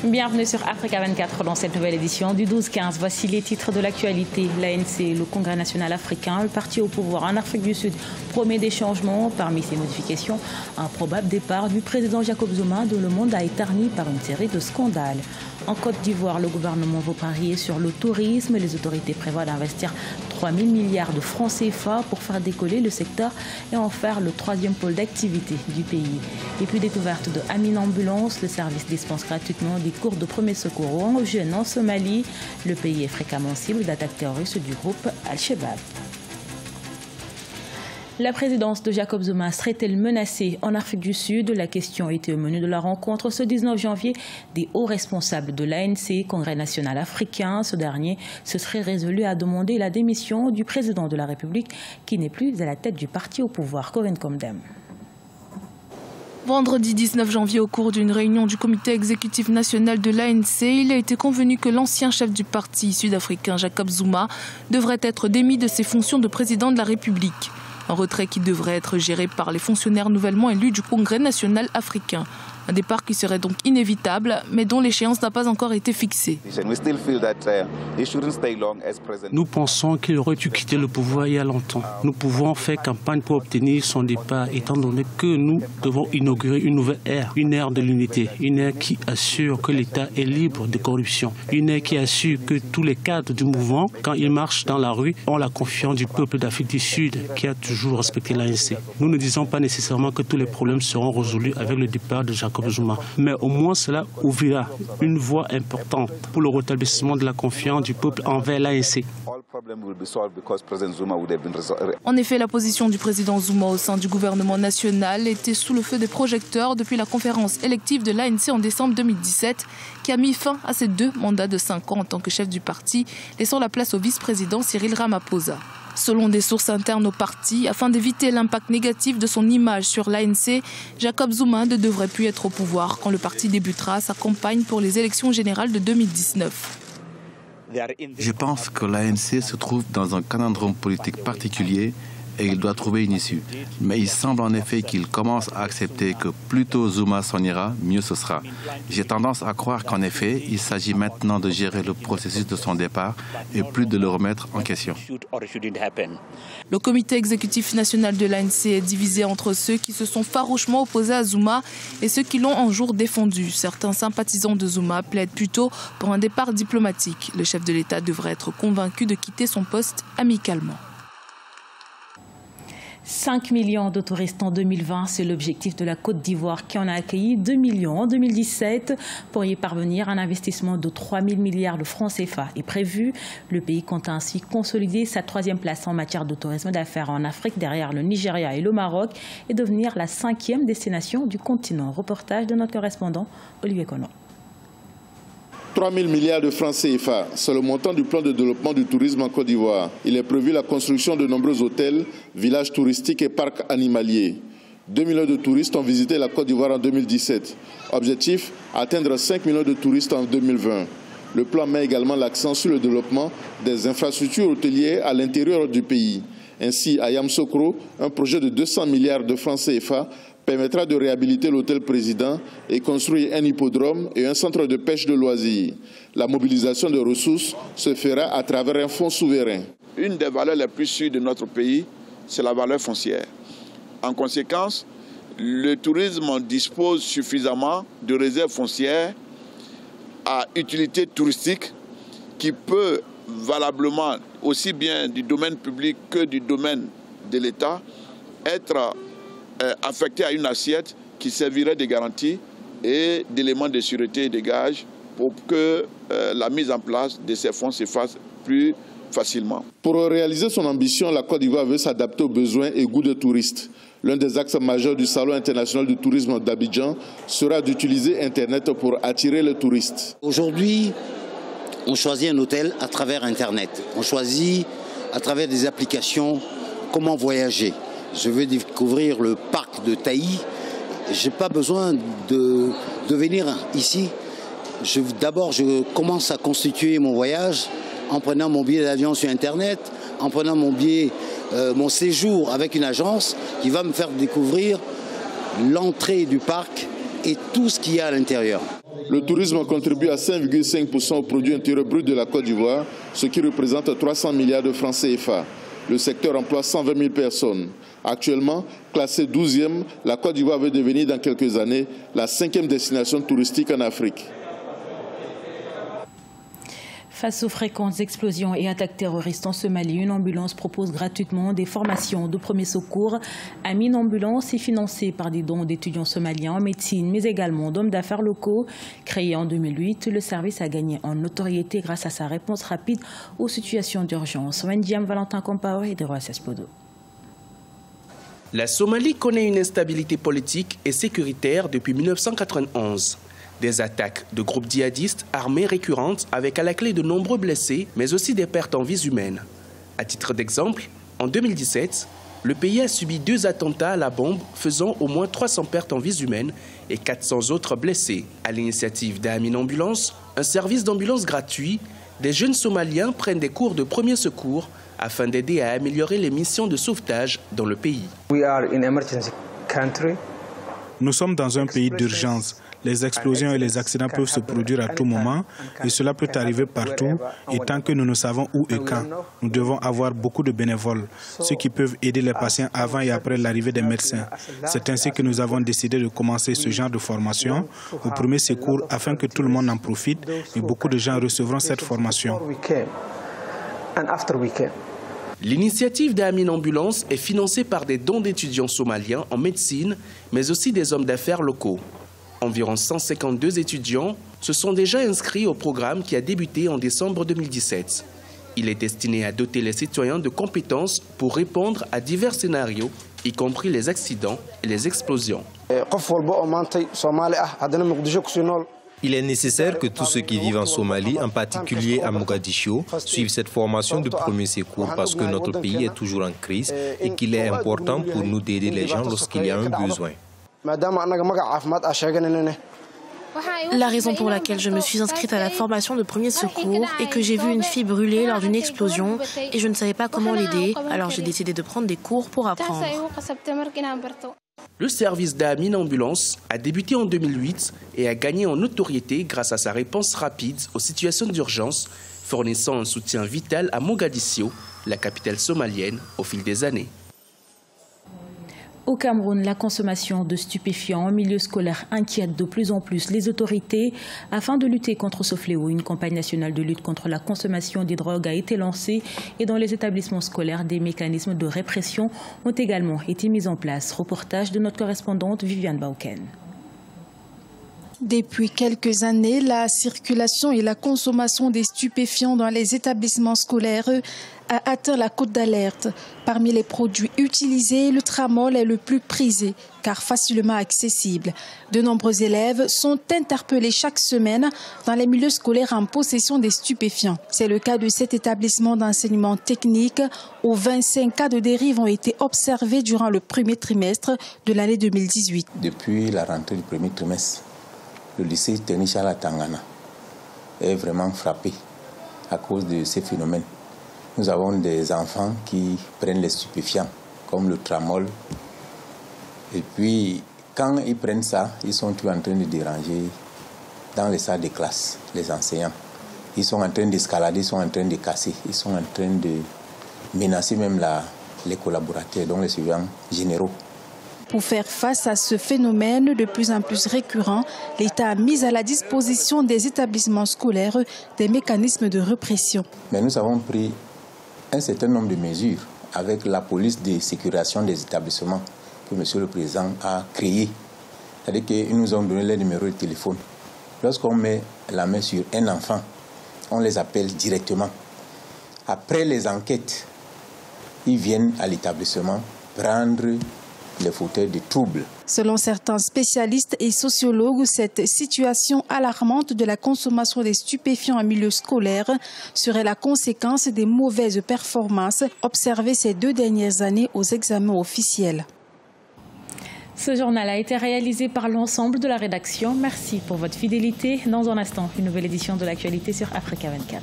Bienvenue sur Africa 24 dans cette nouvelle édition du 12-15. Voici les titres de l'actualité. L'ANC, le Congrès national africain, le parti au pouvoir en Afrique du Sud, promet des changements. Parmi ces modifications, un probable départ du président Jacob Zuma, dont le monde a été terni par une série de scandales. En Côte d'Ivoire, le gouvernement veut parier sur le tourisme. Les autorités prévoient d'investir 3 000 milliards de francs CFA pour faire décoller le secteur et en faire le troisième pôle d'activité du pays. Et puis découverte de Amin Ambulance, le service dispense gratuitement des cours de premier secours aux jeunes en Somalie. Le pays est fréquemment cible d'attaques terroristes du groupe Al-Shabaab. La présidence de Jacob Zuma serait-elle menacée en Afrique du Sud? La question était au menu de la rencontre ce 19 janvier des hauts responsables de l'ANC, Congrès national africain. Ce dernier se serait résolu à demander la démission du président de la République qui n'est plus à la tête du parti au pouvoir, Corinne Comdem. Vendredi 19 janvier, au cours d'une réunion du comité exécutif national de l'ANC, il a été convenu que l'ancien chef du parti sud-africain, Jacob Zuma, devrait être démis de ses fonctions de président de la République. Un retrait qui devrait être géré par les fonctionnaires nouvellement élus du Congrès national africain. Un départ qui serait donc inévitable, mais dont l'échéance n'a pas encore été fixée. Nous pensons qu'il aurait dû quitter le pouvoir il y a longtemps. Nous pouvons faire campagne pour obtenir son départ, étant donné que nous devons inaugurer une nouvelle ère, une ère de l'unité, une ère qui assure que l'État est libre de corruption, une ère qui assure que tous les cadres du mouvement, quand ils marchent dans la rue, ont la confiance du peuple d'Afrique du Sud qui a toujours respecté l'ANC. Nous ne disons pas nécessairement que tous les problèmes seront résolus avec le départ de Jacob Zuma, mais au moins cela ouvrira une voie importante pour le rétablissement de la confiance du peuple envers l'ANC. En effet, la position du président Zuma au sein du gouvernement national était sous le feu des projecteurs depuis la conférence élective de l'ANC en décembre 2017 qui a mis fin à ses 2 mandats de 5 ans en tant que chef du parti, laissant la place au vice-président Cyril Ramaphosa. Selon des sources internes au parti, afin d'éviter l'impact négatif de son image sur l'ANC, Jacob Zuma ne devrait plus être au pouvoir quand le parti débutera sa campagne pour les élections générales de 2019. Je pense que l'ANC se trouve dans un conundrum politique particulier et il doit trouver une issue. Mais il semble en effet qu'il commence à accepter que plus tôt Zuma s'en ira, mieux ce sera. J'ai tendance à croire qu'en effet, il s'agit maintenant de gérer le processus de son départ et plus de le remettre en question. Le comité exécutif national de l'ANC est divisé entre ceux qui se sont farouchement opposés à Zuma et ceux qui l'ont un jour défendu. Certains sympathisants de Zuma plaident plutôt pour un départ diplomatique. Le chef de l'État devrait être convaincu de quitter son poste amicalement. 5 millions de touristes en 2020, c'est l'objectif de la Côte d'Ivoire qui en a accueilli 2 millions en 2017. Pour y parvenir, un investissement de 3 000 milliards de francs CFA est prévu. Le pays compte ainsi consolider sa 3e place en matière de tourisme d'affaires en Afrique derrière le Nigeria et le Maroc et devenir la 5e destination du continent. Reportage de notre correspondant Olivier Kono. 3 000 milliards de francs CFA, c'est le montant du plan de développement du tourisme en Côte d'Ivoire. Il est prévu la construction de nombreux hôtels, villages touristiques et parcs animaliers. 2 millions de touristes ont visité la Côte d'Ivoire en 2017. Objectif, atteindre 5 millions de touristes en 2020. Le plan met également l'accent sur le développement des infrastructures hôtelières à l'intérieur du pays. Ainsi, à Yamoussoukro, un projet de 200 milliards de francs CFA permettra de réhabiliter l'hôtel président et construire un hippodrome et un centre de pêche de loisirs. La mobilisation de ressources se fera à travers un fonds souverain. Une des valeurs les plus sûres de notre pays, c'est la valeur foncière. En conséquence, le tourisme dispose suffisamment de réserves foncières à utilité touristique qui peut valablement, aussi bien du domaine public que du domaine de l'État, être affecté à une assiette qui servirait de garantie et d'éléments de sûreté et de gage pour que la mise en place de ces fonds se fasse plus facilement. Pour réaliser son ambition, la Côte d'Ivoire veut s'adapter aux besoins et goûts des touristes. L'un des axes majeurs du Salon international du tourisme d'Abidjan sera d'utiliser Internet pour attirer les touristes. Aujourd'hui, on choisit un hôtel à travers Internet. On choisit à travers des applications comment voyager. Je veux découvrir le parc de Taï. Je n'ai pas besoin de venir ici. D'abord, je commence à constituer mon voyage en prenant mon billet d'avion sur Internet, en prenant mon séjour avec une agence qui va me faire découvrir l'entrée du parc et tout ce qu'il y a à l'intérieur. Le tourisme contribue à 5,5% au produit intérieur brut de la Côte d'Ivoire, ce qui représente 300 milliards de francs CFA. Le secteur emploie 120 000 personnes. Actuellement, classée 12e, la Côte d'Ivoire veut devenir dans quelques années la 5e destination touristique en Afrique. Face aux fréquentes explosions et attaques terroristes en Somalie, une ambulance propose gratuitement des formations de premiers secours. Amine Ambulance est financée par des dons d'étudiants somaliens en médecine, mais également d'hommes d'affaires locaux. Créé en 2008, le service a gagné en notoriété grâce à sa réponse rapide aux situations d'urgence. Wendiam Valentin Compaoré de Roissy Podo. La Somalie connaît une instabilité politique et sécuritaire depuis 1991. Des attaques de groupes djihadistes armés récurrentes avec à la clé de nombreux blessés, mais aussi des pertes en vies humaines. À titre d'exemple, en 2017, le pays a subi 2 attentats à la bombe faisant au moins 300 pertes en vies humaines et 400 autres blessés. À l'initiative d'Amine Ambulance, un service d'ambulance gratuit, des jeunes Somaliens prennent des cours de premiers secours afin d'aider à améliorer les missions de sauvetage dans le pays. Nous sommes dans un pays d'urgence. Les explosions et les accidents peuvent se produire à tout moment et cela peut arriver partout. Et tant que nous ne savons où et quand, nous devons avoir beaucoup de bénévoles, ceux qui peuvent aider les patients avant et après l'arrivée des médecins. C'est ainsi que nous avons décidé de commencer ce genre de formation au premier secours afin que tout le monde en profite et beaucoup de gens recevront cette formation. L'initiative d'Amine Ambulance est financée par des dons d'étudiants somaliens en médecine, mais aussi des hommes d'affaires locaux. Environ 152 étudiants se sont déjà inscrits au programme qui a débuté en décembre 2017. Il est destiné à doter les citoyens de compétences pour répondre à divers scénarios, y compris les accidents et les explosions. Il est nécessaire que tous ceux qui vivent en Somalie, en particulier à Mogadiscio, suivent cette formation de premier secours parce que notre pays est toujours en crise et qu'il est important pour nous d'aider les gens lorsqu'il y a un besoin. La raison pour laquelle je me suis inscrite à la formation de premier secours est que j'ai vu une fille brûler lors d'une explosion et je ne savais pas comment l'aider, alors j'ai décidé de prendre des cours pour apprendre. Le service d'Amine Ambulance a débuté en 2008 et a gagné en notoriété grâce à sa réponse rapide aux situations d'urgence, fournissant un soutien vital à Mogadiscio, la capitale somalienne, au fil des années. Au Cameroun, la consommation de stupéfiants en milieu scolaire inquiète de plus en plus les autorités. Afin de lutter contre ce fléau, une campagne nationale de lutte contre la consommation des drogues a été lancée et dans les établissements scolaires, des mécanismes de répression ont également été mis en place. Reportage de notre correspondante Viviane Bauken. Depuis quelques années, la circulation et la consommation des stupéfiants dans les établissements scolaires a atteint la cote d'alerte. Parmi les produits utilisés, le tramol est le plus prisé, car facilement accessible. De nombreux élèves sont interpellés chaque semaine dans les milieux scolaires en possession des stupéfiants. C'est le cas de cet établissement d'enseignement technique où 25 cas de dérive ont été observés durant le premier trimestre de l'année 2018. Depuis la rentrée du premier trimestre, le lycée technique Charles Tangana est vraiment frappé à cause de ces phénomènes. Nous avons des enfants qui prennent les stupéfiants, comme le tramol. Et puis, quand ils prennent ça, ils sont toujours en train de déranger dans les salles de classe, les enseignants. Ils sont en train d'escalader, ils sont en train de casser, ils sont en train de menacer même les collaborateurs, donc les surveillants généraux. Pour faire face à ce phénomène de plus en plus récurrent, l'État a mis à la disposition des établissements scolaires des mécanismes de répression. Mais nous avons pris un certain nombre de mesures avec la police de sécurisation des établissements que M. le Président a créé. C'est-à-dire qu'ils nous ont donné les numéros de téléphone. Lorsqu'on met la main sur un enfant, on les appelle directement. Après les enquêtes, ils viennent à l'établissement prendre les fauteurs de troubles. Selon certains spécialistes et sociologues, cette situation alarmante de la consommation des stupéfiants en milieu scolaire serait la conséquence des mauvaises performances observées ces 2 dernières années aux examens officiels. Ce journal a été réalisé par l'ensemble de la rédaction. Merci pour votre fidélité. Dans un instant, une nouvelle édition de l'actualité sur Africa 24.